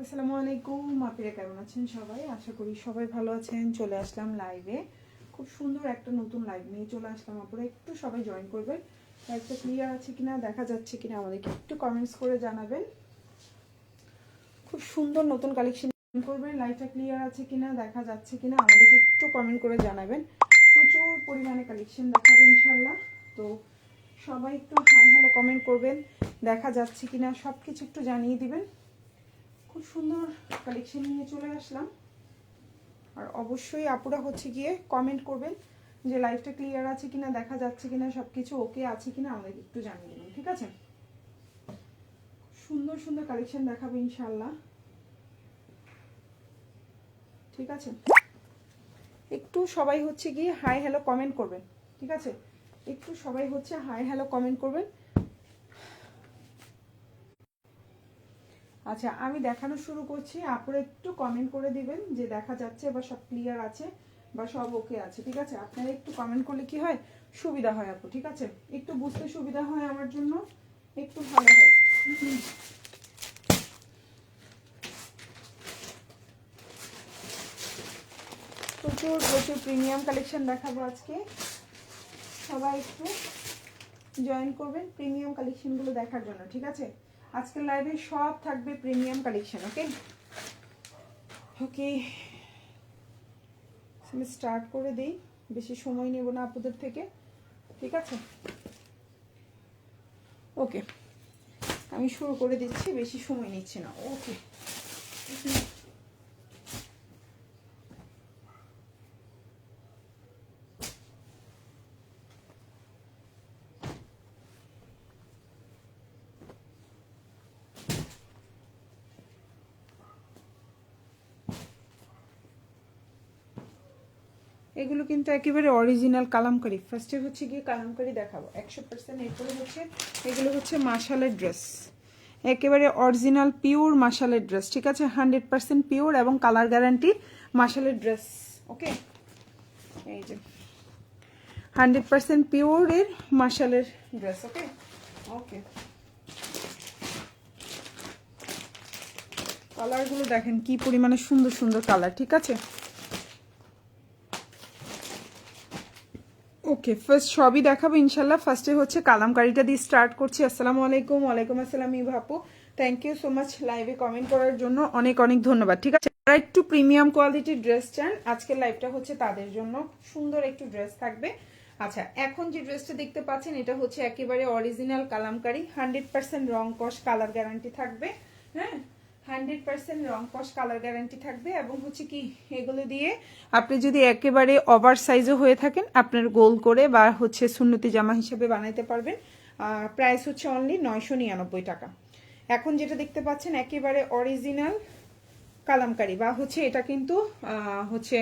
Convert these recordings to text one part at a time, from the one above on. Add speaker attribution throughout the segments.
Speaker 1: আসসালামু আলাইকুম, আপনারা কেমন আছেন সবাই? আশা করি সবাই ভালো আছেন। চলে আসলাম লাইভে, খুব সুন্দর একটা নতুন লাইভ নিয়ে চলে আসলাম। আপনারা একটু সবাই জয়েন করবেন। লাইভটা ক্লিয়ার আছে কিনা, দেখা যাচ্ছে কিনা আমাদেরকে একটু কমেন্টস করে জানাবেন। খুব সুন্দর নতুন কালেকশন করবেন। লাইভটা ক্লিয়ার আছে কিনা, দেখা যাচ্ছে কিনা আমাদেরকে একটু কমেন্ট করে জানাবেন। প্রচুর পরিমাণে কালেকশন দেখাবো ইনশাল্লাহ। তো সবাই একটু হাই হ্যালো কমেন্ট করবেন, দেখা যাচ্ছে কিনা সব কিছু একটু জানিয়ে দিবেন। খুব সুন্দর কালেকশন নিয়ে চলে আসলাম। আর অবশ্যই আপুরা হচ্ছে গিয়ে কমেন্ট করবেন যে লাইভটা ক্লিয়ার আছে কিনা, দেখা যাচ্ছে কিনা, সব কিছু ওকে আছে কিনা আমাদেরকে একটু জানিয়ে দেবেন, ঠিক আছে? সুন্দর সুন্দর কালেকশন দেখাবো ইনশাল্লাহ, ঠিক আছে? একটু সবাই হচ্ছে গিয়ে হাই হ্যালো কমেন্ট করবেন, ঠিক আছে? একটু সবাই হচ্ছে হাই হ্যালো কমেন্ট করবেন। আচ্ছা, আমি দেখানো শুরু করছি, আপনারা একটু কমেন্ট করে দিবেন যে দেখা যাচ্ছে বা সব ক্লিয়ার আছে বা সব ওকে আছে, ঠিক আছে? আপনারা একটু কমেন্ট করলে কি হয়, সুবিধা হয় আপু, ঠিক আছে? একটু বুঝতে সুবিধা হয় আমার জন্য, একটু ভালো হয়। প্রচুর প্রচুর প্রিমিয়াম কালেকশন দেখাবো আজকে। সবাই একটু জয়েন করবেন প্রিমিয়াম কালেকশনগুলো দেখার জন্য, ঠিক আছে? আজকের লাইভে সব থাকবে প্রিমিয়াম কালেকশন। ওকে ওকে, আমি স্টার্ট করে দিই, বেশি সময় নেব না আপনাদের থেকে, ঠিক আছে? ওকে, আমি শুরু করে দিচ্ছি, বেশি সময় নিচ্ছি না। ওকে, এগুলো কিন্তু একেবারে অরিজিনাল কালামকারি। ফার্স্টে হচ্ছে গিয়ে কালামকারি দেখাবো 100%। এরপরে হচ্ছে এগুলো হচ্ছে মাশালের ড্রেস, একেবারে অরিজিনাল পিওর মাশালের ড্রেস, ঠিক আছে? 100% পিওর এবং কালার গ্যারান্টি মাশালের ড্রেস। ওকে, এই যে 100% পিওরের মাশালের ড্রেস। ওকে ওকে, কালারগুলো দেখেন কি পরিমাণে সুন্দর সুন্দর কালার, ঠিক আছে? ওকে, ফার্স্ট সবই দেখাবো ইনশাল্লাহ। ফার্স্টে হচ্ছে কালামকারিটা দিয়ে স্টার্ট করছি। আসসালামু আলাইকুম। ওয়ালাইকুম আসসালাম ইভাপু, থ্যাংক ইউ সো মাচ লাইভে কমেন্ট করার জন্য, অনেক অনেক ধন্যবাদ, ঠিক আছে? যারা একটু প্রিমিয়াম কোয়ালিটির ড্রেস চান, আজকের লাইভটা হচ্ছে তাদের জন্য। সুন্দর একটু ড্রেস থাকবে। আচ্ছা, এখন যে ড্রেসটা দেখতে পাচ্ছেন এটা হচ্ছে একেবারে অরিজিনাল কালামকারি, 100% রং কস কালার গ্যারান্টি থাকবে। হ্যাঁ, 100% রং কস কালার গ্যারান্টি থাকবে। এবং হচ্ছে কি, এগুলো দিয়ে আপনি যদি একেবারে ওভার সাইজও হয়ে থাকেন, আপনার গোল করে বা হচ্ছে সুন্নতি জামা হিসেবে বানাইতে পারবেন। প্রাইস হচ্ছে অনলি 999 টাকা। এখন যেটা দেখতে পাচ্ছেন একেবারে অরিজিনাল কালামকারি, বা হচ্ছে এটা কিন্তু হচ্ছে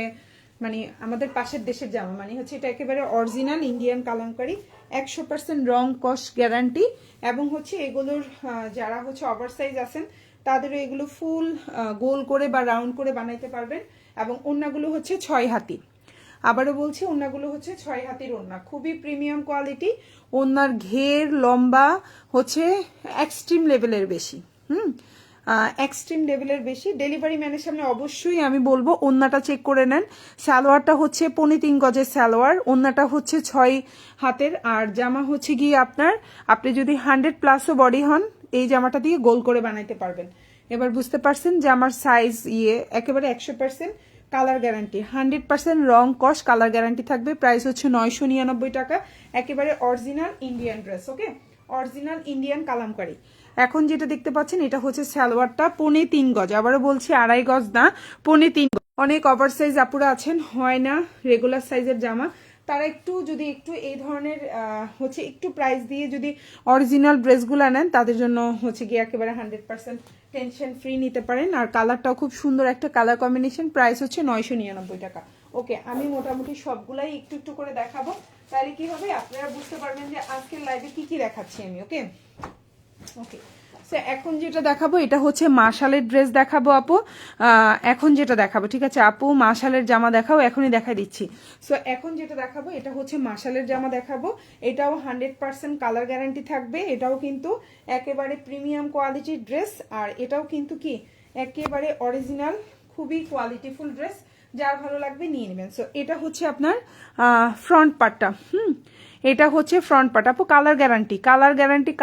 Speaker 1: মানে আমাদের পাশের দেশের জামা, মানে হচ্ছে এটা একেবারে অরিজিনাল ইন্ডিয়ান কালামকারি, 100% রং কস গ্যারান্টি। এবং হচ্ছে এগুলোর যারা হচ্ছে ওভার সাইজ আছেন তাদেরও এগুলো ফুল গোল করে বা রাউন্ড করে বানাইতে পারবেন। এবং ওড়নাগুলো হচ্ছে 6 হাতি। আবারও বলছি, ওড়নাগুলো হচ্ছে 6 হাতির ওড়না, খুবই প্রিমিয়াম কোয়ালিটি। ওড়নার ঘের লম্বা হচ্ছে এক্সট্রিম লেভেলের বেশি। এক্সট্রিম লেভেলের বেশি। ডেলিভারি ম্যানের সামনে অবশ্যই আমি বলবো ওড়নাটা চেক করে নেন। সালোয়ারটা হচ্ছে 3.25 গজের সালোয়ার, ওড়নাটা হচ্ছে 6 হাতের। আর জামা হচ্ছে গিয়ে আপনি যদি 100+ বডি হন, এই জামাটা দিয়ে গোল করে বানাইতে পারবেন। এবার বুঝতে পারছেন যে আমার সাইজ একেবারে 100% কালার গ্যারান্টি, 100% রং কস কালার গ্যারান্টি থাকবে। প্রাইস হচ্ছে 999 টাকা। একেবারে অরিজিনাল ইন্ডিয়ান ড্রেস। ওকে, অরিজিনাল ইন্ডিয়ান কালামকারি। এখন যেটা দেখতে পাচ্ছেন এটা হচ্ছে সালোয়ারটা 3.25 গজ, আবারও বলছি 2.5 গজ না, 3.25 গজ। অনেক ওভার সাইজ আপুরা আছেন, হয় না রেগুলার সাইজের জামা, তারা যদি একটু এই ধরনের হচ্ছে একটু প্রাইস দিয়ে যদি অরিজিনাল ড্রেসগুলো নেন, তাদের জন্য হচ্ছে গিয়ে একেবারে 100% টেনশন ফ্রি নিতে পারেন। আর কালারটাও খুব সুন্দর একটা কালার কম্বিনেশন। প্রাইস হচ্ছে 999 টাকা। ওকে, আমি মোটামুটি সবগুলাই একটু একটু করে দেখাবো, তাহলে কি হবে আপনারা বুঝতে পারবেন যে আজকের লাইভে কি কি দেখাচ্ছি আমি। ওকে ওকে, এখন যেটা দেখাবো এটা হচ্ছে মাশালের ড্রেস দেখাবো আপু। এখন যেটা দেখাবো, ঠিক আছে আপু, মাশালের জামা দেখাও, এখনই দেখাই দিচ্ছি। সো এখন যেটা দেখাবো এটা হচ্ছে মাশালের জামা দেখাবো। এটাও 100% কালার গ্যারান্টি থাকবে। এটাও কিন্তু একেবারে প্রিমিয়াম কোয়ালিটির ড্রেস। আর এটাও কিন্তু কি একেবারে অরিজিনাল, খুবই কোয়ালিটিফুল ড্রেস, যার ভালো লাগবে নিয়ে নেবেন। সো এটা হচ্ছে আপনার ফ্রন্ট পার্টটা। এটা হচ্ছে ফ্রন্ট পার্ট। আপু কালার গ্যারান্টি,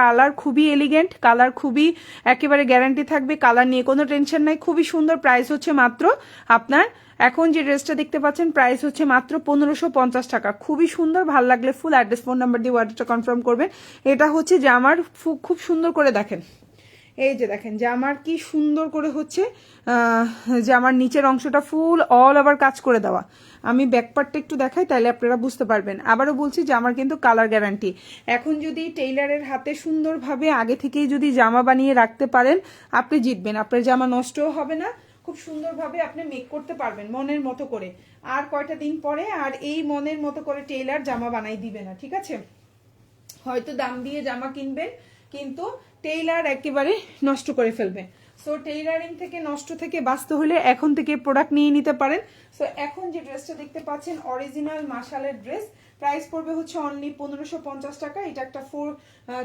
Speaker 1: কালার খুবই এলিগেন্ট, কালার খুবই একেবারে গ্যারান্টি থাকবে, কালার নিয়ে কোনো টেনশন নাই, খুবই সুন্দর। প্রাইস হচ্ছে মাত্র আপনার, এখন যে ড্রেসটা দেখতে পাচ্ছেন প্রাইস হচ্ছে মাত্র 1550 টাকা। খুবই সুন্দর, ভালো লাগলে ফুল অ্যাড্রেস ফোন নাম্বার দিয়ে অর্ডারটা কনফার্ম করবেন। এটা হচ্ছে জামার খুব সুন্দর করে দেখেন, এই যে দেখেন জামার কি সুন্দর করে হচ্ছে জামার নিচের অংশটা ফুল অল ওভার কাজ করে দেওয়া। আমি ব্যাক পার্টটা একটু দেখাই তাহলে আপনারা বুঝতে পারবেন। আবারও বলছি জামার কিন্তু কালার গ্যারান্টি। এখন যদি টেইলারের হাতে সুন্দরভাবে আগে থেকেই যদি জামা বানিয়ে রাখতে পারেন আপনি জিতবেন, আপনার জামা নষ্টও হবে না, খুব সুন্দরভাবে আপনি মেক করতে পারবেন মনের মতো করে। আর কয়টা দিন পরে আর এই মনের মতো করে টেইলার জামা বানাই দিবে না, ঠিক আছে? হয়তো দাম দিয়ে জামা কিনবেন কিন্তু টেইলার একেবারে নষ্ট করে ফেলবে। সো টেইলারিং থেকে নষ্ট থেকে বাঁচতে হলে এখন থেকে প্রোডাক্ট নিয়ে নিতে পারেন। সো এখন যে ড্রেসটা দেখতে পাচ্ছেন অরিজিনাল মাশালের ড্রেস, প্রাইস পড়বে হচ্ছে অনলি 1550 টাকা। এটা একটা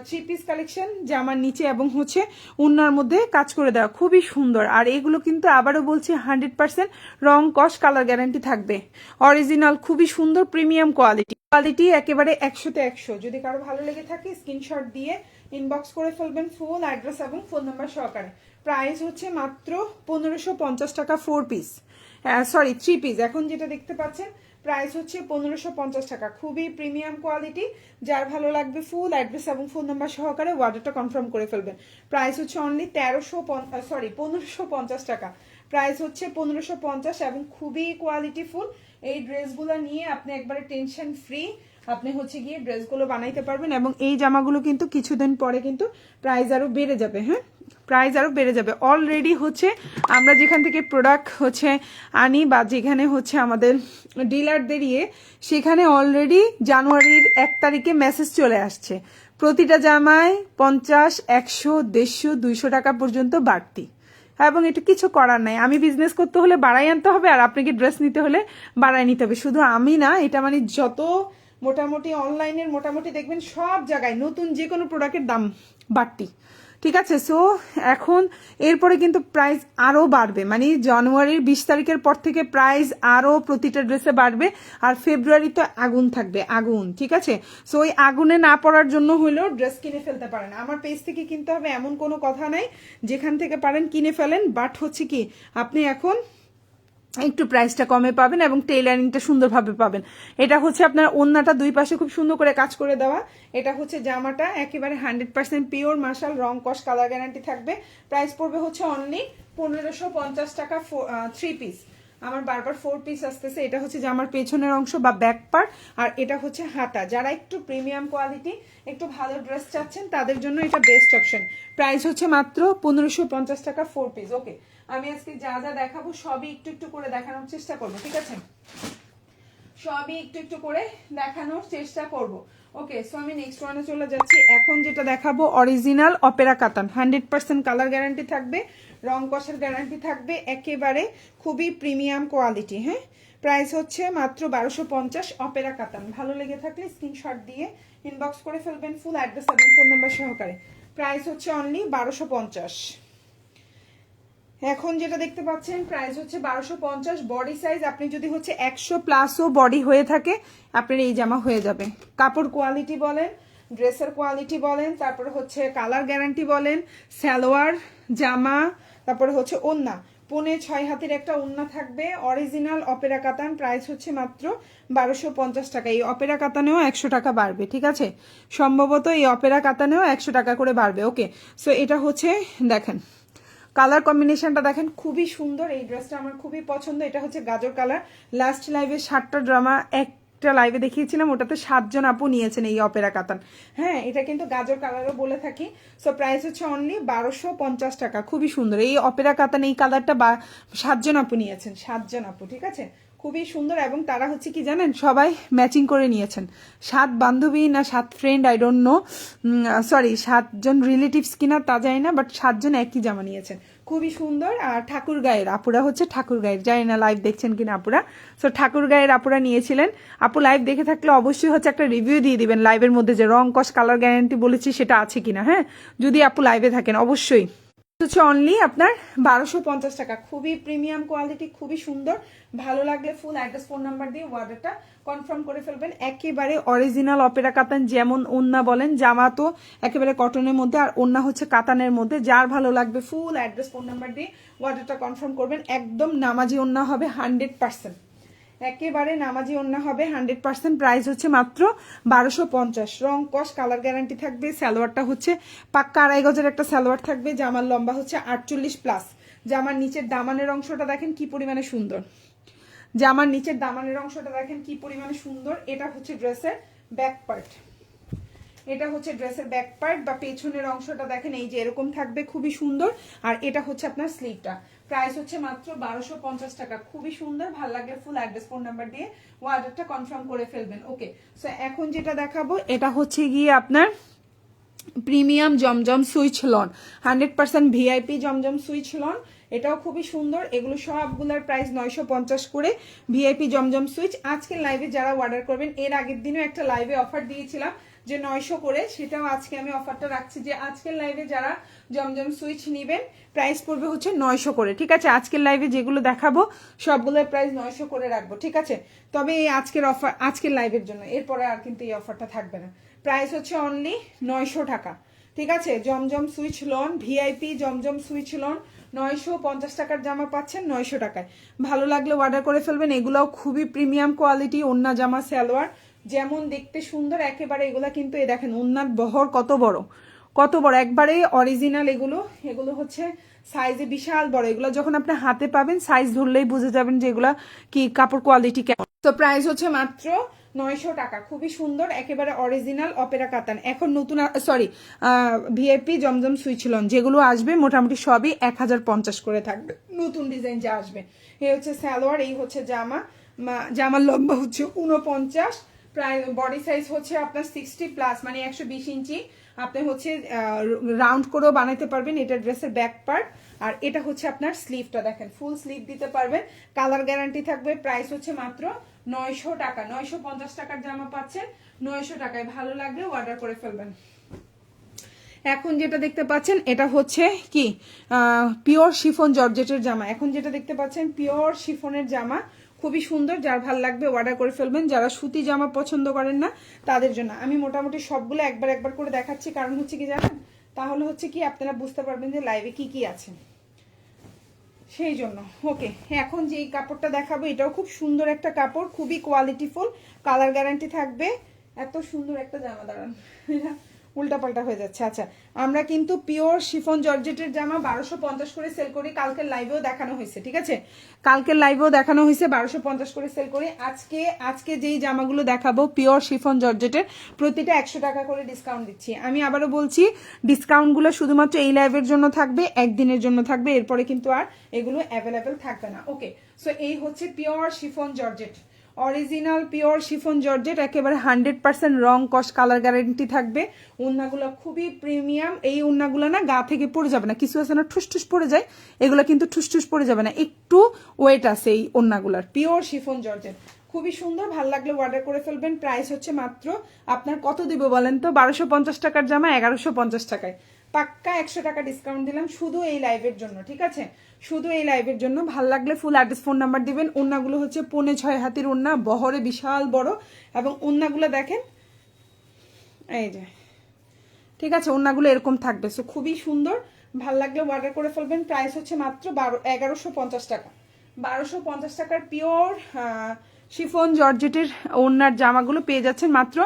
Speaker 1: 3 পিস কালেকশন, জামার নিচে এবং হচ্ছে উন্নার মধ্যে কাজ করে দেওয়া, খুবই সুন্দর। আর এগুলো কিন্তু আবারও বলছি 100% রং কস কালার গ্যারান্টি থাকবে, অরিজিনাল, খুবই সুন্দর, প্রিমিয়াম কোয়ালিটি একেবারে 100তে 100। যদি কারো ভালো লেগে থাকে স্ক্রিনশট দিয়ে ইনবক্স করে ফেলবেন ফুল অ্যাড্রেস এবং ফোন নাম্বার সহকারে। প্রাইস হচ্ছে মাত্র 1550 টাকা 4 পিস, সরি 3 পিস। এখন যেটা দেখতে পাচ্ছেন প্রাইস হচ্ছে 1550 টাকা, খুবই প্রিমিয়াম কোয়ালিটি। যার ভালো লাগবে ফুল অ্যাড্রেস এবং ফোন নাম্বার সহকারে অর্ডারটা কনফার্ম করে ফেলবেন। প্রাইস হচ্ছে অনলি 1550 টাকা, প্রাইস হচ্ছে 1550 এবং খুবই কোয়ালিটিফুল। এই ড্রেসগুলো নিয়ে আপনি একবারে টেনশন ফ্রি আপনি হচ্ছে গিয়ে ড্রেসগুলো বানাইতে পারবেন। এবং এই জামাগুলো কিন্তু কিছুদিন পরে কিন্তু প্রাইস আরো বেড়ে যাবে, হ্যাঁ প্রাইস আরো বেড়ে যাবে। অলরেডি হচ্ছে আমরা যেখান থেকে প্রোডাক্ট হচ্ছে আনি বা যেখানে হচ্ছে আমাদের ডিলারদের সেখানে অলরেডি জানুয়ারির 1 তারিখে মেসেজ চলে আসছে প্রতিটা জামায় 50, 100, 150, 200 টাকা পর্যন্ত বাড়তি। এবং এটা কিছু করার নাই, আমি বিজনেস করতে হলে বাড়াই আনতে হবে আর আপনাকে ড্রেস নিতে হলে বাড়াই নিতে হবে। শুধু আমি না, এটা মানে যত মোটামুটি অনলাইনের মোটামুটি দেখবেন সব জায়গায় নতুন যে কোনো প্রোডাক্টের দাম বাড়তি, ঠিক আছে? সো এখন এরপরে কিন্তু প্রাইস আরও বাড়বে, মানে জানুয়ারির 20 তারিখের পর থেকে প্রাইস আরও প্রতিটা ড্রেসে বাড়বে। আর ফেব্রুয়ারিতে আগুন থাকবে, আগুন, ঠিক আছে? সো ওই আগুনে না পড়ার জন্য হলেও ড্রেস কিনে ফেলতে পারেন, আমার পেজ থেকে কিনতে হবে এমন কোনো কথা নাই, যেখান থেকে পারেন কিনে ফেলেন। বাট হচ্ছে কি আপনি এখন একটু প্রাইসটা কমে পাবেন এবং টেইলারিংটা সুন্দরভাবে পাবেন। এটা হচ্ছে আপনার ওন্নাটা দুই পাশে খুব সুন্দর করে কাজ করে দেওয়া। এটা হচ্ছে জামাটা একেবারে 100% পিওর মার্শাল, রং কস কালার গ্যারান্টি থাকবে। প্রাইস পড়বে হচ্ছে অনলি 1550 টাকা 3 পিস। আমার বারবার 4 পিস আসতেছে। এটা হচ্ছে জামার পেছনের অংশ বা ব্যাক পার্ট, আর এটা হচ্ছে হাতা। যারা একটু প্রিমিয়াম কোয়ালিটি একটু ভালো ড্রেস চাচ্ছেন তাদের জন্য এটা বেস্ট অপশন। প্রাইস হচ্ছে মাত্র 1550 টাকা 4 পিস। ওকে, আমি আজকে যা যা দেখাবো সবই একটু একটু করে দেখানোর চেষ্টা করবো, ঠিক আছে? সবই একটু একটু করে দেখানোর চেষ্টা করব। ওকে, সো আমি নেক্সট ওয়ানে চলে যাচ্ছি। এখন যেটা দেখাবো অরিজিনাল অপেরা কাতান, 100% কালার গ্যারান্টি থাকবে, রং কষের গ্যারান্টি থাকবে, একেবারে খুবই প্রিমিয়াম কোয়ালিটি। হ্যাঁ, প্রাইস হচ্ছে মাত্র 1250 অপেরা কাতান। ভালো লেগে থাকলে স্ক্রিনশট দিয়ে ইনবক্স করে ফেলবেন ফুল অ্যাড্রেস এবং ফোন নাম্বার সহকারে। প্রাইস হচ্ছে অনলি 1250। এখন যেটা দেখতে পাচ্ছেন প্রাইস হচ্ছে 1250। বডি সাইজ আপনি যদি হচ্ছে 100+ বডি হয়ে থাকে আপনার এই জামা হয়ে যাবে। কাপড় কোয়ালিটি বলেন, ড্রেসের কোয়ালিটি বলেন, তারপরে হচ্ছে কালার গ্যারান্টি বলেন, সালোয়ার জামা, তারপরে হচ্ছে ওন্না, 5.5 হাতের একটা ওন্না থাকবে, অরিজিনাল অপেরা কাতান। প্রাইস হচ্ছে মাত্র 1250 টাকা। এই অপেরা কাতানেও 100 টাকা বাড়বে, ঠিক আছে? সম্ভবত এই অপেরা কাতানেও 100 টাকা করে বাড়বে। ওকে, সো এটা হচ্ছে দেখেন কালার কম্বিনেশনটা দেখেন, খুবই সুন্দর। এই ড্রেসটা আমার খুবই পছন্দ। এটা হচ্ছে গাজর কালার। লাস্ট লাইভে 7টা ড্রামা একটা লাইভে দেখিয়েছিলাম, ওটাতে 7 জন আপু নিয়েছেন এই অপেরা কাতান। হ্যাঁ, এটা কিন্তু গাজর কালারও বলে থাকি। সো প্রাইস হচ্ছে অনলি 1250 টাকা। খুবই সুন্দর এই অপেরা কাতান। এই কালারটা 7 জন আপু নিয়েছেন, 7 জন আপু, ঠিক আছে? খুবই সুন্দর। এবং তারা হচ্ছে কি জানেন, সবাই ম্যাচিং করে নিয়েছেন। 7 বান্ধবী না 7 friend, I don't know, sorry 7 জন রিলেটিভস কিনা তা জানি না, বাট 7 জন একই জামা নিয়েছেন, খুবই সুন্দর। আর ঠাকুর গায়ের আপুরা হচ্ছে ঠাকুর গায়ের, জানি না লাইভ দেখছেন কিনা আপুরা। সো ঠাকুর গায়ের আপুরা নিয়েছিলেন। আপু লাইভ দেখে থাকলে অবশ্যই হচ্ছে একটা রিভিউ দিয়ে দিবেন লাইভের মধ্যে, যে রং কস কালার গ্যারান্টি বলেছি সেটা আছে কিনা। হ্যাঁ, যদি আপু লাইভে থাকেন অবশ্যই হচ্ছে অনলি আপনার 1250 টাকা, খুবই প্রিমিয়াম কোয়ালিটি, খুবই সুন্দর। ভালো লাগলে ফুল অ্যাড্রেস ফোন নাম্বার দিয়ে অর্ডারটা কনফার্ম করে ফেলবেন। একেবারে অরিজিনাল অপেরা কাতান, যেমন ওন্না বলেন, জামা তো একেবারে কটনের মধ্যে আর ওন্না হচ্ছে কাতানের মধ্যে। যার ভালো লাগবে ফুল অ্যাড্রেস ফোন নাম্বার দিয়ে অর্ডারটা কনফার্ম করবেন। একদম নামাজি ওন্না হবে 100%, একেবারে নামাজি ওন্না হবে 100%। প্রাইস হচ্ছে মাত্র 1250। রং কস কালার গ্যারান্টি থাকবে। সালোয়ারটা হচ্ছে পাক্কা 2.5 গজের একটা সালোয়ার থাকবে। জামার লম্বা হচ্ছে 48+। জামার নিচের দামানের অংশটা দেখেন কি পরিমাণে সুন্দর, জামার নিচের দামানের অংশটা দেখেন কি পরিমাণে সুন্দর। এটা হচ্ছে ড্রেসের ব্যাক পার্ট, এটা হচ্ছে ড্রেসের ব্যাক পার্ট বা পেছনের অংশটা দেখেন এই যে এরকম থাকবে, খুবই সুন্দর। আর এটা হচ্ছে আপনার স্লিভটা। প্রাইস হচ্ছে মাত্র 1250 টাকা, খুবই সুন্দর। ভালো লাগলে ফুল অ্যাড্রেস ফোন নাম্বার দিয়ে অর্ডারটা কনফার্ম করে ফেলবেন। ওকে, সো এখন যেটা দেখাবো এটা হচ্ছে গিয়ে আপনার প্রিমিয়াম জমজম সুইচ লন, 100% ভিআইপি জমজম সুইচ লন। এটাও খুবই সুন্দর। এগুলো সবগুলোর প্রাইস 950 করে। ভিআইপি জমজম সুইচ আজকের লাইভে যারা অর্ডার করবেন, এর আগের দিনও একটা লাইভে অফার দিয়েছিলাম যে 900 করে, সেটাও আজকে আমি অফারটা রাখছি যে আজকের লাইভে যারা জমজম সুইচ নেবেন প্রাইস পড়বে হচ্ছে 900 করে। ঠিক আছে, আজকের লাইভে যেগুলো দেখাবো সবগুলোর প্রাইস 900 করে রাখবো। ঠিক আছে, তবে এই আজকের অফার, আজকের লাইভের জন্য, এরপরে আর কিন্তু এই অফারটা থাকবে না। প্রাইস হচ্ছে অনলি 900 টাকা। ঠিক আছে, জমজম সুইচ লন, ভিআইপি জমজম সুইচ লন 950 টাকার জামা পাচ্ছেন 900 টাকায়। ভালো লাগলে অর্ডার করে ফেলবেন। এগুলাও খুবই প্রিমিয়াম কোয়ালিটি। ওন্না জামা সালোয়ার যেমন দেখতে সুন্দর, একেবারে এগুলা কিন্তু এই দেখেন ওন্নার বহর কত বড়, কত বড়, একবারে অরিজিনাল। এগুলো এগুলো হচ্ছে সাইজে বিশাল বড়। এগুলো যখন আপনি হাতে পাবেন সাইজ ধরলেই বুঝে যাবেন যে এগুলা কি কাপড় কোয়ালিটি কেমন। তো প্রাইস হচ্ছে মাত্র 900 টাকা, খুবই সুন্দর, একেবারে অরিজিনাল অপেরা কাতান। এখন নতুন সরি ভিআইপি জমজম সুইচ লন যেগুলো আসবে মোটামুটি সবই 1050 করে থাকবে, নতুন ডিজাইন যা আসবে। এই হচ্ছে সালোয়ার, এই হচ্ছে জামা। জামার লম্বা হচ্ছে 49, প্রায় বডি সাইজ হচ্ছে আপনার 60+, মানে 120 ইঞ্চি। আপনি হচ্ছে রাউন্ড করেও বানাইতে পারবেন। এটা ড্রেসের ব্যাক পার্ট, আর এটা হচ্ছে আপনার স্লিভটা দেখেন, ফুল স্লিভ দিতে পারবেন, কালার গ্যারান্টি থাকবে। প্রাইস হচ্ছে মাত্র 900 টাকা। 950 টাকার জামা পাচ্ছেন 900 টাকায়। ভালো লাগলে অর্ডার করে ফেলবেন। এখন যেটা দেখতে পাচ্ছেন এটা হচ্ছে কি পিওর শিফন জর্জেটের জামা। এখন যেটা দেখতে পাচ্ছেন পিওর শিফনের জামা, খুবই সুন্দর। যার ভালো লাগবে অর্ডার করে ফেলবেন। যারা সুতি জামা পছন্দ করেন না তাদের জন্য আমি মোটামুটি সবগুলো একবার একবার করে দেখাচ্ছি, কারণ হচ্ছে কি জানেন, তাহলে হচ্ছে কি আপনারা বুঝতে পারবেন যে লাইভে কি কি আছে, সেই জন্য। ওকে, এখন যে কাপড়টা দেখাবো এটাও খুব সুন্দর একটা কাপড়, খুবই কোয়ালিটিফুল, কালার গ্যারান্টি থাকবে। এত সুন্দর একটা জামা, দাঁড়ান উল্টাপাল্টা হয়ে যাচ্ছে। আচ্ছা, আমরা কিন্তু পিওর শিফন জর্জেটের জামা 1250 করে সেল করি। কালকের লাইভেও দেখানো হয়েছে, ঠিক আছে, কালকের লাইভেও দেখানো হয়েছে 1250 করে সেল করি। আজকে যেই জামাগুলো দেখাবো পিওর শিফন জর্জেটের, প্রতিটা 100 টাকা করে ডিসকাউন্ট দিচ্ছি। আমি আবারও বলছি, ডিসকাউন্টগুলো শুধুমাত্র এই লাইভের জন্য থাকবে, একদিনের জন্য থাকবে, এরপরে কিন্তু আর এগুলো অ্যাভেলেবেল থাকবে না। ওকে, সো এই হচ্ছে pure chiffon georgette, original pure chiffon georgette, একেবারে 100% রং কস কালার গ্যারেন্টি থাকবে। ওন্নাগুলো খুবই প্রিমিয়াম। এই ওন্নাগুলো না গা থেকে পড়ে যাবে না, কিছু আছে না ঠুসঠুস পড়ে যায়, এগুলো কিন্তু ঠুসঠুস পড়ে যাবে না, একটু ওয়েট আছে এই ওন্নাগুলার। পিওর শিফন জর্জেট, খুবই সুন্দর। ভালো লাগলে অর্ডার করে ফেলবেন। প্রাইস হচ্ছে মাত্র আপনার কত দিব বলেন তো, 1250 টাকার জামা 1150 টাকায়। পাক্কা 100 টাকা ডিসকাউন্ট দিলাম শুধু এই লাইভের জন্য, ঠিক আছে, শুধু এই লাইভের জন্য। ভাল লাগলে ফুল অ্যাড্রেস ফোন নাম্বার দিবেন। ওন্নাগুলো হচ্ছে 5.5 হাতের ওন্না, বহরে বিশাল বড়, এবং ওন্নাগুলো দেখেন এই যে, ঠিক আছে, ওন্নাগুলো এরকম থাকবে। সো খুবই সুন্দর, ভাল লাগলে অর্ডার করে ফেলবেন। প্রাইস হচ্ছে মাত্র 1150 টাকা। 1250 টাকার পিওর শিফন জর্জেটের ওন্নার জামাগুলো পেয়ে যাচ্ছেন মাত্র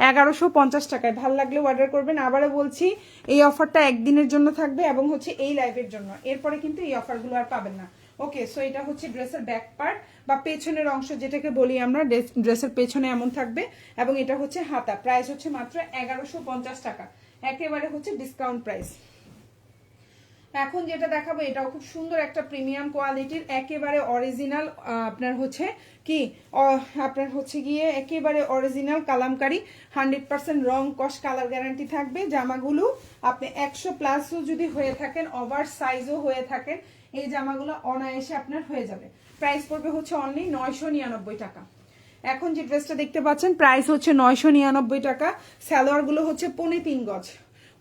Speaker 1: 1150 টাকায়। ভাল লাগলে অর্ডার করবেন। আবারও বলছি, এই অফারটা একদিনের জন্য থাকবে এবং হচ্ছে এই লাইভের জন্য, এরপরে কিন্তু এই অফারগুলো আর পাবেন না। ওকে, সো এটা হচ্ছে ড্রেসের ব্যাক পার্ট বা পেছনের অংশ যেটাকে বলি আমরা, ড্রেসের পেছনে এমন থাকবে, এবং এটা হচ্ছে হাতা। প্রাইস হচ্ছে মাত্র 1150 টাকা, একেবারে হচ্ছে ডিসকাউন্ট প্রাইস। এখন যেটা দেখাবো এটাও খুব সুন্দর একটা প্রিমিয়াম কোয়ালিটির, একেবারে অরিজিনাল, আপনার হচ্ছে কি আপনার হচ্ছে গিয়ে একেবারে অরিজিনাল কালামকারী, 100% রং কস কালার গ্যারান্টি থাকবে। জামাগুলো আপনি 100+ যদি হয়ে থাকেন, ওভার সাইজও হয়ে থাকেন, এই জামাগুলো অনায়াসে আপনার হয়ে যাবে। প্রাইস পড়বে হচ্ছে অনলি 999 টাকা। এখন যে ড্রেসটা দেখতে পাচ্ছেন প্রাইস হচ্ছে 999 টাকা। সালোয়ার গুলো হচ্ছে 3.5 গজ,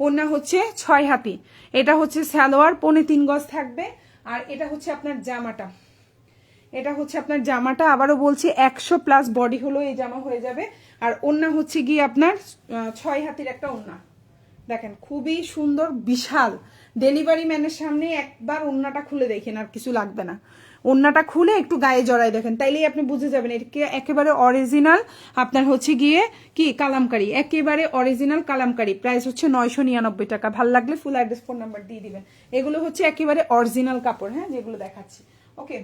Speaker 1: ওড়না হচ্ছে 6 হাতি, এটা হচ্ছে সালোয়ার 3.25 গজ থাকবে, আর এটা হচ্ছে আপনার জামাটা, এটা হচ্ছে আপনার জামাটা। আবারও বলছি 100+ বডি হলো এই জামা হয়ে যাবে। আর ওড়না হচ্ছে গিয়ে আপনার 6 হাতির একটা ওড়না, দেখেন খুবই সুন্দর বিশাল। ডেলিভারি ম্যানের সামনে একবার ওড়নাটা খুলে দেখেন, আর কিছু লাগবে না। ওড়নাটা খুলে একটু গায়ে জড়াই দেখেন, তাইলেই আপনি বুঝে যাবেন এটা একেবারে অরিজিনাল আপনার হচ্ছে গিয়ে কি কালামকারী, একেবারে অরিজিনাল কালামকারী। প্রাইস হচ্ছে 999 টাকা। ভাল লাগলে ফুল অ্যাড্রেস ফোন নাম্বার দিয়ে দিবেন। এগুলো হচ্ছে একেবারে অরিজিনাল কাপড়, হ্যাঁ, যেগুলো দেখাচ্ছি। ওকে,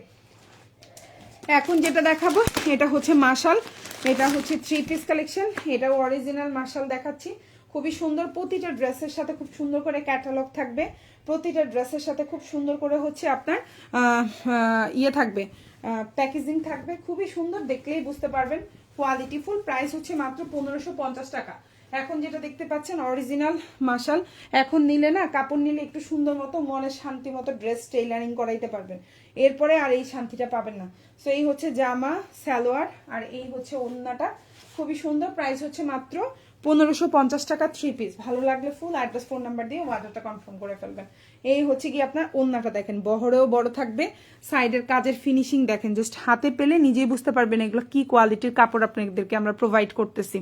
Speaker 1: এখন যেটা দেখাবো এটা হচ্ছে মাশাল, এটা হচ্ছে 3 পিস কালেকশন, এটাও অরিজিনাল মাশাল দেখাচ্ছি। খুবই সুন্দর, প্রতিটা ড্রেসের সাথে খুব সুন্দর করে ক্যাটালগ থাকবে, প্রতিটা ড্রেসের সাথে খুব সুন্দর করে হচ্ছে আপনার ইয়ে থাকবে, প্যাকেজিং থাকবে, খুবই সুন্দর, দেখলেই বুঝতে পারবেন কোয়ালিটি ফুল। প্রাইস হচ্ছে মাত্র 1550 টাকা। এখন যেটা দেখতে পাচ্ছেন অরিজিনাল মাশাল, এখন নিলে না, কাপড় নিলে একটু সুন্দর মতো মনের শান্তি মতো ড্রেস টেইলারিং করাইতে পারবেন, এরপরে আর এই শান্তিটা পাবেন না। সো এই হচ্ছে জামা সালোয়ার, আর এই হচ্ছে ওড়নাটা, খুবই সুন্দর। প্রাইস হচ্ছে মাত্র 1550 টাকা 3 পিস। ভালো লাগলে ফুল অ্যাড্রেস ফোন নাম্বার দিয়ে অর্ডারটা কনফার্ম করে ফেলবেন। এই হচ্ছে কি আপনার ওড়নাটা দেখেন, বহরেও বড় থাকবে, সাইডের কাজের ফিনিশিং দেখেন, জাস্ট হাতে পেলে নিজেই বুঝতে পারবেন এগুলো কি কোয়ালিটির কাপড় আপনাদেরকে আমরা প্রোভাইড করতেছি,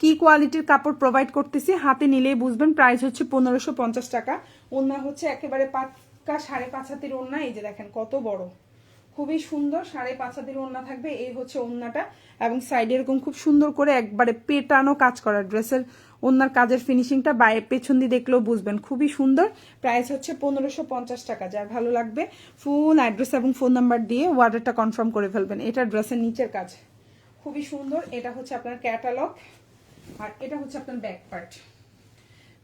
Speaker 1: কি কোয়ালিটির কাপড় প্রোভাইড করতেছি, হাতে নিলেই বুঝবেন। প্রাইস হচ্ছে 1550 টাকা। ওড়না হচ্ছে একেবারে পাক্কা 5.5 হাতের ওড়না, এই যে দেখেন কত বড়, খুবই সুন্দর 5.5 হাতের ওড়না থাকবে। এই হচ্ছে ওড়নাটা, এবং সাইডে এরকম খুব সুন্দর করে একবারে পেটানো কাজ করা ড্রেসের ওড়নার কাজের ফিনিশিংটা বাইরে পেছন দিয়ে দেখলেও বুঝবেন, খুবই সুন্দর। প্রাইস হচ্ছে 1550 টাকা। যার ভালো লাগবে ফুল অ্যাড্রেস এবং ফোন নাম্বার দিয়ে অর্ডারটা কনফার্ম করে ফেলবেন। এটা ড্রেসের নিচের কাজ খুবই সুন্দর, এটা হচ্ছে আপনার ক্যাটালগ, আর এটা হচ্ছে আপনার ব্যাক পার্ট,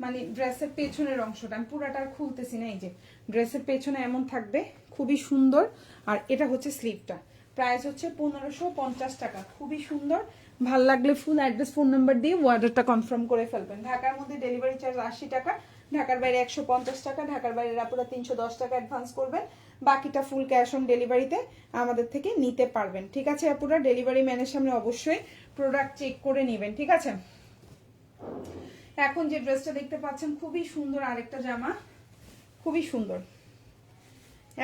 Speaker 1: মানে ড্রেসের পেছনের অংশটা আমি পুরাটা আর খুলতেছি না, এই যে ড্রেসের পেছনে এমন থাকবে, খুবই সুন্দর। আর এটা হচ্ছে স্লিভটা, প্রাইস হচ্ছে 1550 টাকা, খুবই সুন্দর। ভাল লাগলে ফুল অ্যাড্রেস ফোন নাম্বার দিয়ে অর্ডারটা কনফার্ম করে ফেলবেন। ঢাকার মধ্যে ডেলিভারি চার্জ 80 টাকা, ঢাকার বাইরে 150 টাকা, ঢাকার বাইরে আপনারা 310 টাকা অ্যাডভান্স করবেন, বাকিটা ফুল ক্যাশ অন ডেলিভারিতে আমাদের থেকে নিতে পারবেন। ঠিক আছে আপুরা, ডেলিভারি ম্যানের সামনে অবশ্যই প্রোডাক্ট চেক করে নেবেন, ঠিক আছে। এখন যে ড্রেসটা দেখতে পাচ্ছেন খুবই সুন্দর, আরেকটা জামা, খুবই সুন্দর।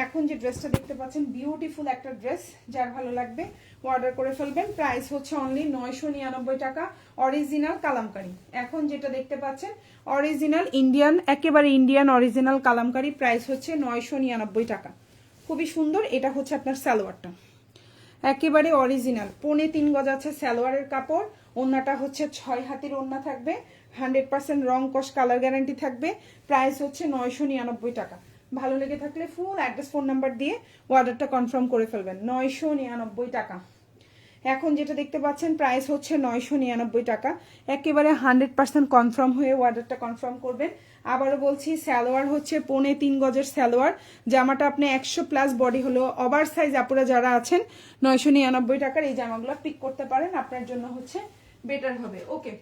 Speaker 1: এখন যে ড্রেসটা দেখতে পাচ্ছেন বিউটিফুল একটা ড্রেস, যার ভালো লাগবে অর্ডার করে ফেলবেন। প্রাইস হচ্ছে অনলি 999 টাকা, অরিজিনাল কালামকারী। এখন যেটা দেখতে পাচ্ছেন অরিজিনাল ইন্ডিয়ান, একেবারে ইন্ডিয়ান অরিজিনাল কালামকারী, প্রাইস হচ্ছে 999 টাকা, খুবই সুন্দর। এটা হচ্ছে আপনার সালোয়ারটা, একেবারে অরিজিনাল 3.25 গজ আছে সালোয়ারের কাপড়। ওড়নাটা হচ্ছে 6 হাতের ওড়না থাকবে, 100% রং কস কালার গ্যারান্টি থাকবে। প্রাইস হচ্ছে 999 টাকা। ভালো লেগে থাকলে ফুল অ্যাড্রেস ফোন নাম্বার দিয়ে অর্ডারটা কনফার্ম করে ফেলবেন। 999 টাকা। এখন যেটা দেখতে পাচ্ছেন প্রাইস হচ্ছে 999 টাকা, একেবারে 100% কনফার্ম হয়ে অর্ডারটা কনফার্ম করবেন। আবারও বলছি সালোয়ার হচ্ছে 3.25 গজের সালোয়ার, জামাটা আপনি 100+ বডি হলো ওভার সাইজ আপুরা যারা আছেন 999 টাকার এই জামাগুলো পিক করতে পারেন, আপনার জন্য হচ্ছে বেটার হবে। ওকে,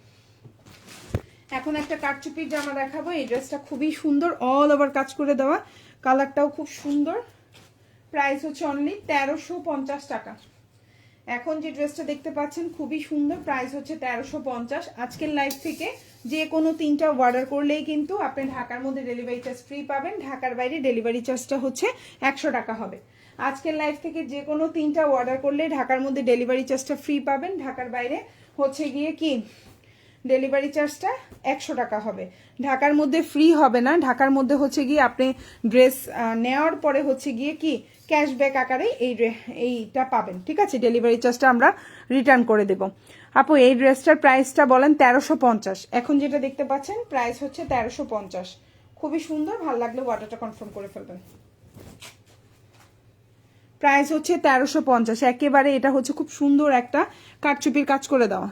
Speaker 1: এখন একটা কাটচুপির জামা দেখাবো। এই ড্রেসটা খুবই সুন্দর, অল ওভার কাজ করে দেওয়া, কালারটাও খুব সুন্দর। প্রাইস হচ্ছে অনলি 1350 টাকা। এখন যে ড্রেসটা দেখতে পাচ্ছেন খুবই সুন্দর, প্রাইস হচ্ছে 1350। আজকের লাইভ থেকে যে কোনো 3টা অর্ডার করলেই কিন্তু আপনি ঢাকার মধ্যে ডেলিভারি চার্জ ফ্রি পাবেন, ঢাকার বাইরে ডেলিভারি চার্জটা হচ্ছে 100 টাকা হবে। আজকের লাইভ থেকে যে কোনো 3টা অর্ডার করলে ঢাকার মধ্যে ডেলিভারি চার্জটা ফ্রি পাবেন, ঢাকার বাইরে হচ্ছে গিয়ে কি ডেলিভারি চার্জটা 100 টাকা হবে। ঢাকার মধ্যে ফ্রি হবে না, ঢাকার মধ্যে হচ্ছে গিয়ে আপনি ড্রেস নেওয়ার পরে হচ্ছে গিয়ে কি ক্যাশব্যাক আকারে এইটা পাবেন, ঠিক আছে। ডেলিভারি চার্জটা আমরা রিটার্ন করে দেব। আপু এই ড্রেসটার প্রাইসটা বলেন 1350। এখন যেটা দেখতে পাচ্ছেন প্রাইস হচ্ছে 1350, খুবই সুন্দর। ভালো লাগলে অর্ডারটা কনফার্ম করে ফেলবেন। প্রাইস হচ্ছে 1350, একেবারে এটা হচ্ছে খুব সুন্দর একটা কাটচুপির কাজ করে দেওয়া,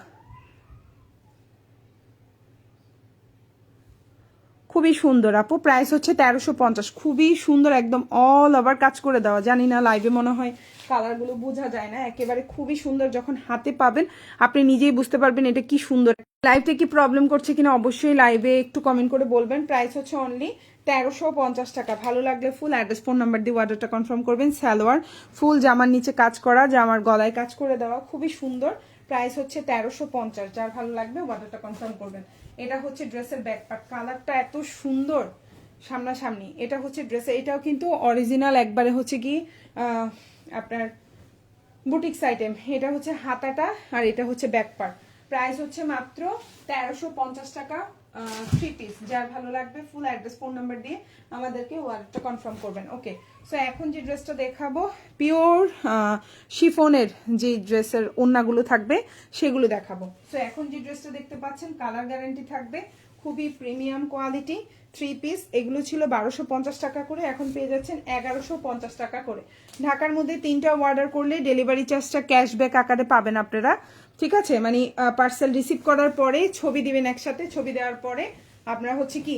Speaker 1: খুবই সুন্দর আপু। প্রাইস হচ্ছে 1350, খুবই সুন্দর, একদম অল ওভার কাজ করে দেওয়া। জানি না লাইভে মনে হয় কালারগুলো বোঝা যায় না, একেবারে খুবই সুন্দর। যখন হাতে পাবেন আপনি নিজেই বুঝতে পারবেন এটা কি সুন্দর। লাইভটা কি প্রবলেম করছে কিনা অবশ্যই লাইভে একটু কমেন্ট করে বলবেন। প্রাইস হচ্ছে অনলি 1350 টাকা। ভালো লাগলে ফুল অ্যাড্রেস ফোন নাম্বার দিয়ে অর্ডারটা কনফার্ম করবেন। সালোয়ার ফুল, জামার নিচে কাজ করা, জামার গলায় কাজ করে দেওয়া, খুবই সুন্দর। প্রাইস হচ্ছে 1350। যার ভালো লাগবে অর্ডারটা কনফার্ম করবেন। এটা হচ্ছে ড্রেসের ব্যাক পার্ট, কালারটা এত সুন্দর সামনাসামনি। এটা হচ্ছে ড্রেসে, এটাও কিন্তু অরিজিনাল একবারে হচ্ছে কি আপনার বুটিক্স আইটেম। এটা হচ্ছে হাতাটা আর এটা হচ্ছে ব্যাক পার্ট। প্রাইস হচ্ছে মাত্র 1350 টাকা 3 পিস। যার ভালো লাগবে ফুল অ্যাড্রেস ফোন নাম্বার দিয়ে আমাদেরকে অর্ডারটা কনফার্ম করবেন। ওকে, সো এখন যে ড্রেসটা দেখাবো পিওর শিফনের যে ড্রেসের ওড়নাগুলো থাকবে সেগুলো দেখাবো। সো এখন যে ড্রেসটা দেখতে পাচ্ছেন কালার গ্যারান্টি থাকবে, খুবই প্রিমিয়াম কোয়ালিটি 3 পিস। এগুলো ছিল 1250 টাকা করে, এখন পেয়ে যাচ্ছেন 1150 টাকা করে। ঢাকার মধ্যে 3টা অর্ডার করলে ডেলিভারি চার্জটা ক্যাশব্যাক আকারে পাবেন আপনারা, ঠিক আছে? মানে পার্সেল রিসিভ করার পরে ছবি দিবেন একসাথে, ছবি দেওয়ার পরে আপনারা হচ্ছে কি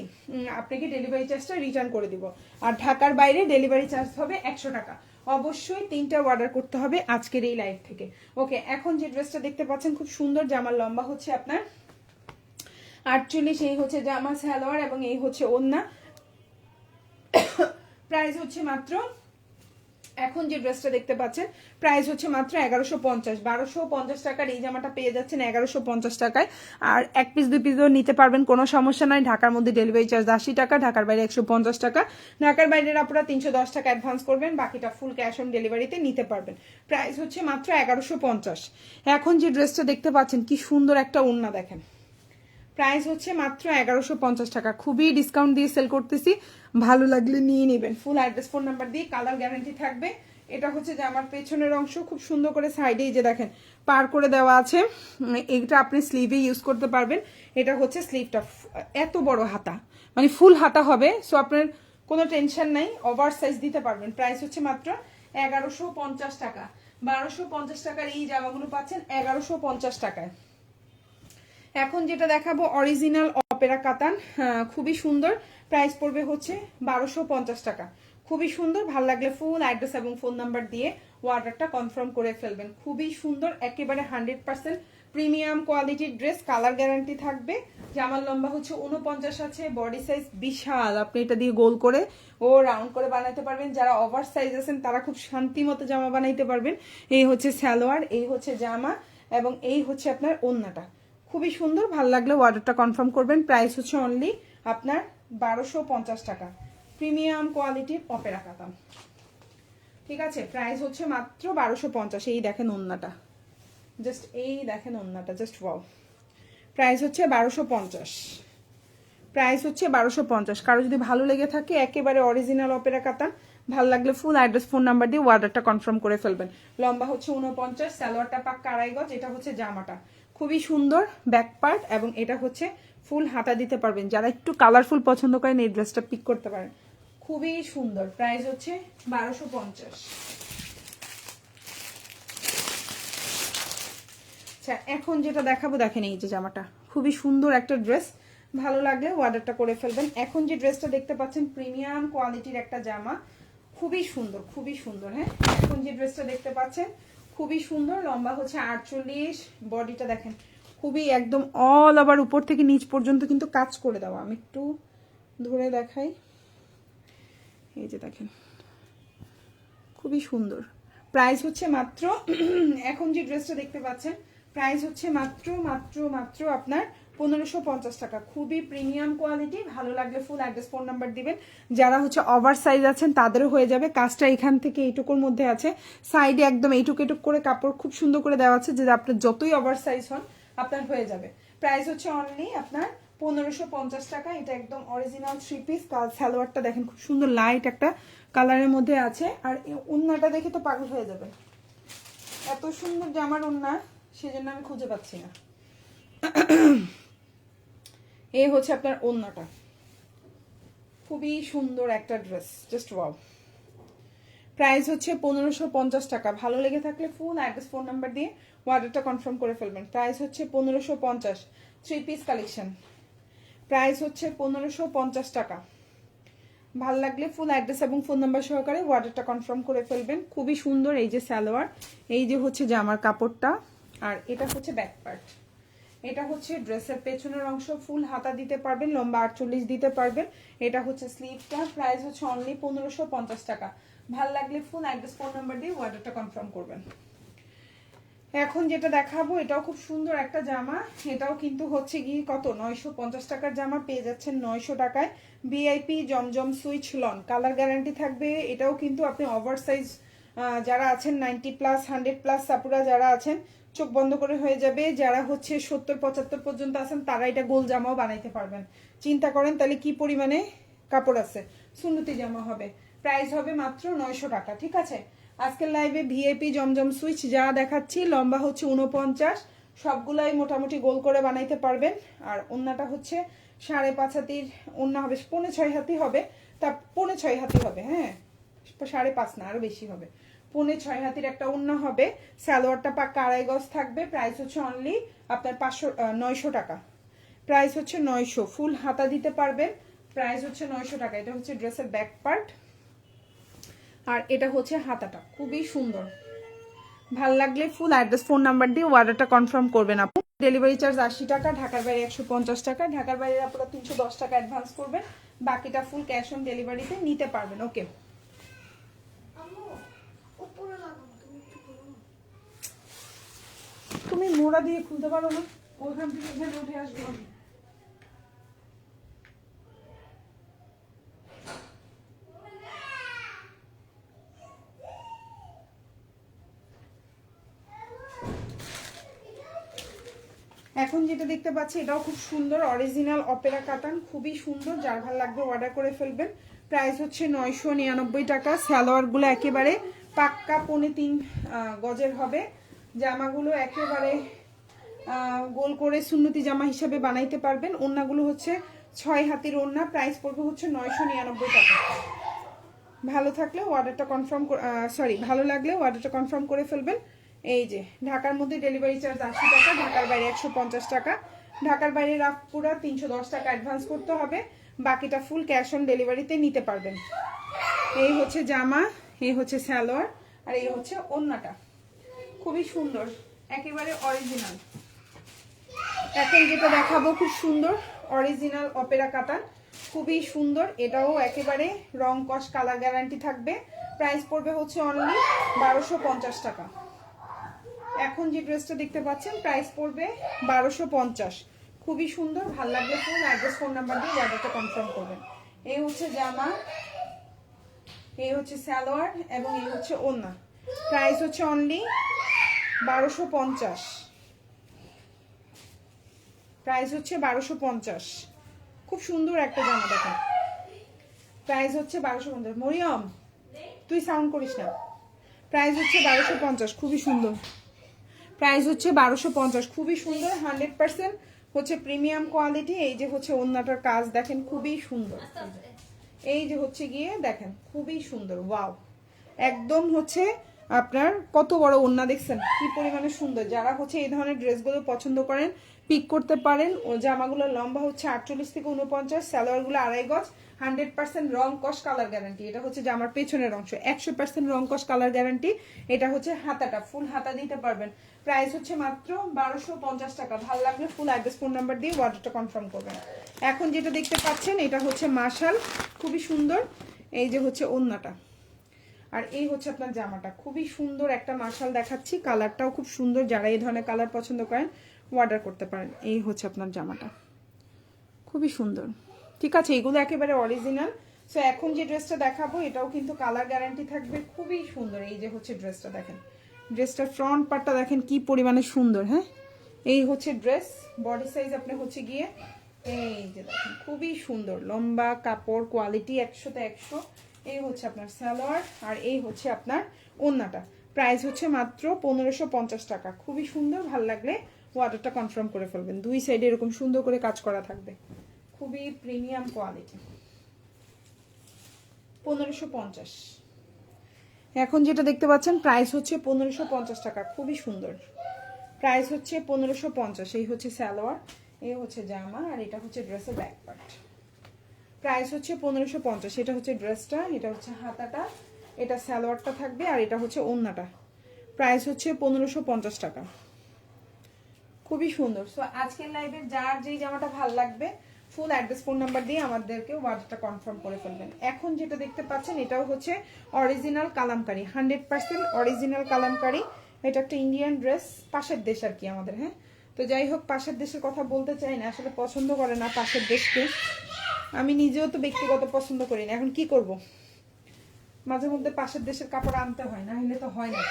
Speaker 1: আপনাকে ডেলিভারি চার্জটা রিটার্ন করে দিব। আর ঢাকার বাইরে ডেলিভারি চার্জ হবে 100 টাকা। অবশ্যই 3টা অর্ডার করতে হবে আজকের এই লাইভ থেকে। ওকে, এখন যে ড্রেসটা দেখতে পাচ্ছেন খুব সুন্দর, জামার লম্বা হচ্ছে আপনার 48, এই হচ্ছে জামা সালোয়ার এবং এই হচ্ছে ওড়না। প্রাইস হচ্ছে মাত্র, এখন যে ড্রেসটা দেখতে পাচ্ছেন প্রাইস হচ্ছে মাত্র 1150। 1250 টাকার এই জামাটা পেয়ে যাচ্ছেন 1150 টাকায়। আর 1 পিস 2 পিসও নিতে পারবেন, কোনো সমস্যা নাই। ঢাকার মধ্যে ডেলিভারি চার্জ 80 টাকা, ঢাকার বাইরে 150 টাকা। ঢাকার বাইরের আপনারা 310 টাকা অ্যাডভান্স করবেন, বাকিটা ফুল ক্যাশ অন ডেলিভারিতে নিতে পারবেন। প্রাইস হচ্ছে মাত্র 1150। এখন যে ড্রেসটা দেখতে পাচ্ছেন কি সুন্দর একটা ওড়না দেখেন, প্রাইস হচ্ছে মাত্র 1150 টাকা। খুবই ডিসকাউন্ট দিয়ে সেল করতেছি, ভালো লাগলে নিয়ে নেবেন। ফুল অ্যাড্রেস ফোন নাম্বার দিয়ে কালার গ্যারান্টি থাকবে। এটা হচ্ছে যে আমার পেছনের অংশ, খুব সুন্দর করে সাইডে এই যে দেখেন পার করে দেওয়া আছে, এটা আপনি স্লিভে ইউজ করতে পারবেন। এটা হচ্ছে স্লিভটা, এত বড় হাতা, মানে ফুল হাতা হবে, সো আপনার কোনো টেনশন নাই, ওভার সাইজ দিতে পারবেন। প্রাইস হচ্ছে মাত্র 1150 টাকা। 1250 টাকার এই জামাগুলো পাচ্ছেন 1150 টাকায়। এখন যেটা দেখাবো অরিজিনাল অপেরা কাতান, খুবই সুন্দর। প্রাইস পড়বে হচ্ছে 1250 টাকা। খুবই সুন্দর, ভাল লাগলে ফুল অ্যাড্রেস এবং ফোন নাম্বার দিয়ে অর্ডারটা কনফার্ম করে ফেলবেন। খুবই সুন্দর, একেবারে 100% প্রিমিয়াম কোয়ালিটির ড্রেস, কালার গ্যারান্টি থাকবে। জামার লম্বা হচ্ছে 49 আছে, বডি সাইজ বিশাল, আপনি এটা দিয়ে গোল করে ও রাউন্ড করে বানাতে পারবেন। যারা ওভার সাইজ আছেন তারা খুব শান্তি মতো জামা বানাইতে পারবেন। এই হচ্ছে সালোয়ার, এই হচ্ছে জামা এবং এই হচ্ছে আপনার ওড়নাটা। খুবই সুন্দর, ভালো লাগলে অর্ডারটা কনফার্ম করবেন। প্রাইস হচ্ছে অনলি আপনার 1250 টাকা, প্রিমিয়াম কোয়ালিটির অপেরা কাতান, ঠিক আছে? প্রাইস হচ্ছে মাত্র 1250। এই দেখেন ওন্নাটা, জাস্ট এই দেখেন ওন্নাটা, জাস্ট ওয়াও। প্রাইস হচ্ছে 1250। প্রাইস হচ্ছে 1250। কারো যদি ভালো লেগে থাকে একেবারে অরিজিনাল অপেরা কাতান, ভালো লাগলে ফুল অ্যাড্রেস ফোন নাম্বার দিয়ে অর্ডারটা কনফার্ম করে ফেলবেন। লম্বা হচ্ছে 49, সালোয়ারটা পাক্কা আড়াই গজ। এটা হচ্ছে জামাটা, খুবই সুন্দর ব্যাক পার্ট এবং এটা হচ্ছে ফুল হাতা দিতে পারবেন। যারা একটু কালারফুল পছন্দ করেন এই ড্রেসটা পিক করতে পারেন, খুবই সুন্দর। প্রাইস হচ্ছে 1250। আচ্ছা, এখন যেটা দেখাবো দেখেন এই যে জামাটা, খুবই সুন্দর একটা ড্রেস, ভালো লাগলে অর্ডারটা করে ফেলবেন। এখন যে ড্রেসটা দেখতে পাচ্ছেন প্রিমিয়াম কোয়ালিটির একটা জামা, খুবই সুন্দর, খুবই সুন্দর। হ্যাঁ, এখন যে ড্রেসটা দেখতে পাচ্ছেন খুবই সুন্দর, লম্বা হচ্ছে 48, বডিটা দেখেন খুবই একদম অল ওভার উপর থেকে নিচ পর্যন্ত কিন্তু কাজ করে দেওয়া। আমি একটু ধরে দেখাই, এই যে দেখেন খুবই সুন্দর। প্রাইস হচ্ছে মাত্র এখন যে ড্রেসটা দেখতে পাচ্ছেন প্রাইস হচ্ছে মাত্র মাত্র মাত্র আপনার 1550 টাকা। খুবই প্রিমিয়াম কোয়ালিটি, ভালো লাগলে ফুল অ্যাড্রেস ফোন নাম্বার দিবেন। যারা হচ্ছে ওভার সাইজ আছেন তাদেরও হয়ে যাবে। কাজটা এখান থেকে এইটুকুর মধ্যে আছে, সাইডে একদম এইটুকু এটুক করে কাপড় খুব সুন্দর করে দেওয়া আছে, যে আপনার যতই ওভার সাইজ হন আপনার হয়ে যাবে। প্রাইস হচ্ছে অনলি আপনার 1550 টাকা। এটা একদম অরিজিনাল 3 পিস। সালোয়ারটা দেখেন খুব সুন্দর লাইট একটা কালারের মধ্যে আছে, আর ওন্নাটা দেখে তো পাগল হয়ে যাবে, এত সুন্দর জামার ওন্না, সেজন্য আমি খুঁজে পাচ্ছি না। এই হচ্ছে আপনার ওন্নাটা, খুবই সুন্দর একটা ড্রেস, জাস্ট ওয়াও। প্রাইস হচ্ছে 1550 টাকা। ভালো লেগে থাকলে ফুল অ্যাড্রেস ফোন নাম্বার দিয়ে অর্ডারটা কনফার্ম করে ফেলবেন। প্রাইস হচ্ছে 1550, 3 পিস কালেকশন। প্রাইস হচ্ছে 1550 টাকা। ভালো লাগলে ফুল অ্যাড্রেস এবং ফোন নাম্বার সহকারে অর্ডারটা কনফার্ম করে ফেলবেন। খুবই সুন্দর, এই যে সালোয়ার, এই যে হচ্ছে জামার কাপড়টা, আর এটা হচ্ছে ব্যাক পার্ট। এটা হচ্ছে ড্রেসের পেছনের অংশ, ফুল হাতা দিতে পারবেন, লম্বা 48 দিতে পারবেন। এটা হচ্ছে স্লিভটা। প্রাইস হচ্ছে অনলি 1550 টাকা। ভালো লাগলে ফুল অ্যাড্রেস ফোন নাম্বার দিয়ে অর্ডারটা কনফার্ম করবেন। এখন যেটা দেখাবো এটাও খুব সুন্দর একটা জামা, এটাও কিন্তু হচ্ছে গিয়ে কত 950 টাকার জামা পেয়ে যাচ্ছেন 900 টাকায়। ভিআইপি জমজম সুইচ লন, কালার গ্যারান্টি থাকবে। এটাও কিন্তু আপনি ওভার সাইজ যারা আছেন 90+, 100+ সাপুরা যারা আছেন চোখ বন্ধ করে হয়ে যাবে। যারা হচ্ছে 70-75 পর্যন্ত আছেন তারা এটা গোল জামাও বানাইতে পারবেন। চিন্তা করেন তাহলে কি পরিমাণে কাপড় আছে। সুন্নতি জামা হবে, প্রাইস হবে মাত্র 900 টাকা। ঠিক আছে, আজকের লাইভে ভিআইপি জমজম সুইচ যা দেখাচ্ছি লম্বা হচ্ছে 49, সবগুলাই মোটামুটি গোল করে বানাইতে পারবেন। আর ওন্নাটা হচ্ছে 5.5 হাতির ওন্না হবে, 5.5 হাতি হবে, তা 5.5 হাতি হবে। হ্যাঁ, 5.5 না, আরো বেশি হবে। 5.5 হাতির একটা ওন্না হবে। সালোয়ারটা পাক্কা 2.5 গজ থাকবে। প্রাইস হচ্ছে অনলি আপনার 900 টাকা। প্রাইস হচ্ছে 900, ফুল হাতা দিতে পারবেন। প্রাইস হচ্ছে 900 টাকা। এটা হচ্ছে ড্রেসের ব্যাক পার্ট, আর এটা হচ্ছে হাতাটা। খুবই সুন্দর, ভাল লাগলে ফুল অ্যাড্রেস ফোন নাম্বার দিয়ে অর্ডারটা কনফার্ম করবেন আপু। ডেলিভারি চার্জ 80 টাকা, ঢাকার বাইরে 150 টাকা। ঢাকার বাইরে আপনারা 310 টাকা অ্যাডভান্স করবেন, বাকিটা ফুল ক্যাশ অন ডেলিভারিতে নিতে পারবেন। ওকে, তুমি মোড়া দিয়ে খুলতে পারো না, ওখান থেকে এখানে উঠে আসবো আমি। এখন যেটা দেখতে পাচ্ছি এটাও খুব সুন্দর, অরিজিনাল অপেরা কাতান, খুবই সুন্দর। যার ভালো লাগবে অর্ডার করে ফেলবেন। প্রাইস হচ্ছে 999 টাকা। সালোয়ারগুলো একেবারে পাক্কা 3.5 গজের হবে। জামাগুলো একেবারে গোল করে সুন্নতি জামা হিসাবে বানাইতে পারবেন। ওড়নাগুলো হচ্ছে 6 হাতির ওড়না। প্রাইস পড়বে হচ্ছে 999 টাকা। ভালো থাকলে অর্ডারটা কনফার্ম, ভালো লাগলে অর্ডারটা কনফার্ম করে ফেলবেন। এই যে ঢাকার মধ্যে ডেলিভারি চার্জ 80 টাকা, ঢাকার বাইরে 150 টাকা। ঢাকার বাইরে পুরা 310 টাকা অ্যাডভান্স করতে হবে, বাকিটা ফুল ক্যাশ অন ডেলিভারিতে নিতে পারবেন। এই হচ্ছে জামা, এই হচ্ছে সালোয়ার, আর এই হচ্ছে ওড়নাটা। খুবই সুন্দর, একেবারে অরিজিনাল। এখন যেটা দেখাবো খুব সুন্দর অরিজিনাল অপেরা কাতান, খুবই সুন্দর। এটাও একেবারে রং কস কালার গ্যারান্টি থাকবে। প্রাইস পড়বে হচ্ছে অনলি 1250 টাকা। এখন যে ড্রেসটা দেখতে পাচ্ছেন প্রাইস পড়বে 1250। খুবই সুন্দর, ভাল লাগলে ফোন অ্যাড্রেস ফোন নাম্বার দিয়ে অর্ডারটা কনফার্ম করবেন। এই হচ্ছে জামা, এই হচ্ছে সালোয়ার, এবং এই হচ্ছে ওড়না। প্রাইস হচ্ছে অনলি 1250। প্রাইস হচ্ছে 1250। খুব সুন্দর একটা জামা দেখেন। প্রাইস হচ্ছে 1250। মরিয়ম তুই সাউন্ড করিস না। প্রাইস হচ্ছে 1250, খুবই সুন্দর। প্রাইস হচ্ছে 1250, খুবই সুন্দর। 100% হচ্ছে প্রিমিয়াম কোয়ালিটি। এই যে হচ্ছে ওড়নাটার কাজ দেখেন, খুবই সুন্দর। এই যে হচ্ছে গিয়ে দেখেন, খুবই সুন্দর। ওয়াও, একদম হচ্ছে আপনার কত বড় ওড়না দেখছেন, কি পরিমাণে সুন্দর। যারা হচ্ছে এই ধরনের ড্রেসগুলো পছন্দ করেন পিক করতে পারেন। ও জামাগুলো লম্বা হচ্ছে 48 থেকে 49, সালোয়ারগুলো 2.5 গজ। 100% রং কস কালার গ্যারান্টি। এটা হচ্ছে জামার পেছনের অংশ, 100% রং কস কালার গ্যারান্টি। এটা হচ্ছে হাতাটা, ফুল হাতা দিতে পারবেন। প্রাইস হচ্ছে মাত্র 1250 টাকা। ভালো লাগলে ফুল অ্যাড্রেস ফোন নাম্বার দিয়ে অর্ডারটা কনফার্ম করবেন। এখন যেটা দেখতে পাচ্ছেন এটা হচ্ছে মাশাল, খুবই সুন্দর। এই যে হচ্ছে ওড়নাটা, আর এই হচ্ছে আপনার জামাটা। খুবই সুন্দর একটা মাশাল দেখাচ্ছি, কালারটাও খুব সুন্দর। যারা এই ধরনের কালার পছন্দ করেন অর্ডার করতে পারেন। এই হচ্ছে আপনার জামাটা, খুবই সুন্দর। ঠিক আছে, এগুলো একেবারে অরিজিনাল। সো এখন যে ড্রেসটা দেখাবো এটাও কিন্তু কালার গ্যারান্টি থাকবে, খুবই সুন্দর। এই যে হচ্ছে ড্রেসটা দেখেন, ড্রেসটার ফ্রন্ট পার্টটা দেখেন কি পরিমাণে সুন্দর। হ্যাঁ, এই হচ্ছে ড্রেস। বডি সাইজ আপনি হচ্ছে গিয়ে এই যে দেখেন, খুবই সুন্দর। লম্বা কাপড়, কোয়ালিটি 100তে 100। এই হচ্ছে আপনার সালোয়ার, আর এই হচ্ছে আপনার ওড়নাটা। প্রাইস হচ্ছে মাত্র 1550 টাকা। খুবই সুন্দর, ভাল লাগলে অর্ডারটা কনফার্ম করে ফেলবেন। দুই সাইডে এরকম সুন্দর করে কাজ করা থাকবে, খুবই প্রিমিয়াম কোয়ালিটি। 1550। এখন যেটা দেখতে পাচ্ছেন প্রাইস হচ্ছে 1550 টাকা, খুবই সুন্দর। প্রাইস হচ্ছে 1550। এই হচ্ছে সালোয়ার, এই হচ্ছে জামা, আর এটা হচ্ছে ড্রেসের ব্যাক পার্ট। প্রাইস হচ্ছে 1550। এটা হচ্ছে ড্রেসটা, এটা হচ্ছে হাতাটা, এটা সালোয়ারটা থাকবে, আর এটা হচ্ছে ওড়নাটা। প্রাইস হচ্ছে 1550 টাকা, খুবই সুন্দর। সো আজকের লাইভের যার যেই জামাটা ভালো লাগবে ফুল অ্যাড্রেস ফোন নাম্বার দিয়ে আমাদেরকে অর্ডারটা কনফার্ম করে ফেলবেন। এখন যেটা দেখতে পাচ্ছেন এটাও হচ্ছে অরিজিনাল কালামকারী, 100% অরিজিনাল কালামকারী। এটা একটা ইন্ডিয়ান ড্রেস, পাশের দেশ আর কি আমাদের। হ্যাঁ, তো যাই হোক, পাশের দেশের কথা বলতে চাই না, আসলে পছন্দ করে না পাশের দেশকে। আমি নিজেও তো ব্যক্তিগত পছন্দ করি না, এখন কি করব, মাঝে মধ্যে পাশের দেশের কাপড় আনতে হয়, না হলে তো হয় না।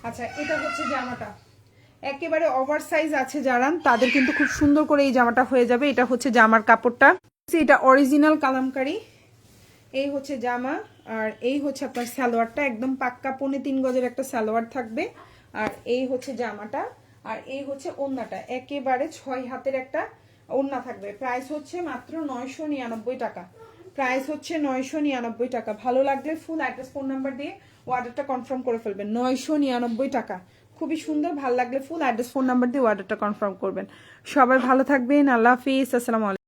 Speaker 1: আচ্ছা, এটা হচ্ছে জামাটা, একেবারে ওভার সাইজ আছে যারা, তাদের কিন্তু খুব সুন্দর করে এই জামাটা হয়ে যাবে। এটা হচ্ছে জামার কাপড়টা, এটা অরিজিনাল কালামকারী। এই হচ্ছে জামা, আর এই হচ্ছে আপনার সালোয়ারটা, একদম পাক্কা 3.5 গজের একটা সালোয়ার থাকবে। আর এই হচ্ছে জামাটা, আর এই হচ্ছে ওড়নাটা, একেবারে 6 হাতের একটা ওড়না থাকবে। প্রাইস হচ্ছে মাত্র 999 টাকা। প্রাইস হচ্ছে 999 টাকা। ভালো লাগলে ফুল অ্যাড্রেস ফোন নাম্বার দিয়ে অর্ডারটা কনফার্ম করে ফেলবেন। 999 টাকা, খুবই সুন্দর। ভালো লাগলে ফুল অ্যাড্রেস ফোন নাম্বার দিয়ে অর্ডারটা কনফার্ম করবেন। সবাই ভালো থাকবেন, আল্লাহ হাফিজ, আসসালামু আলাইকুম।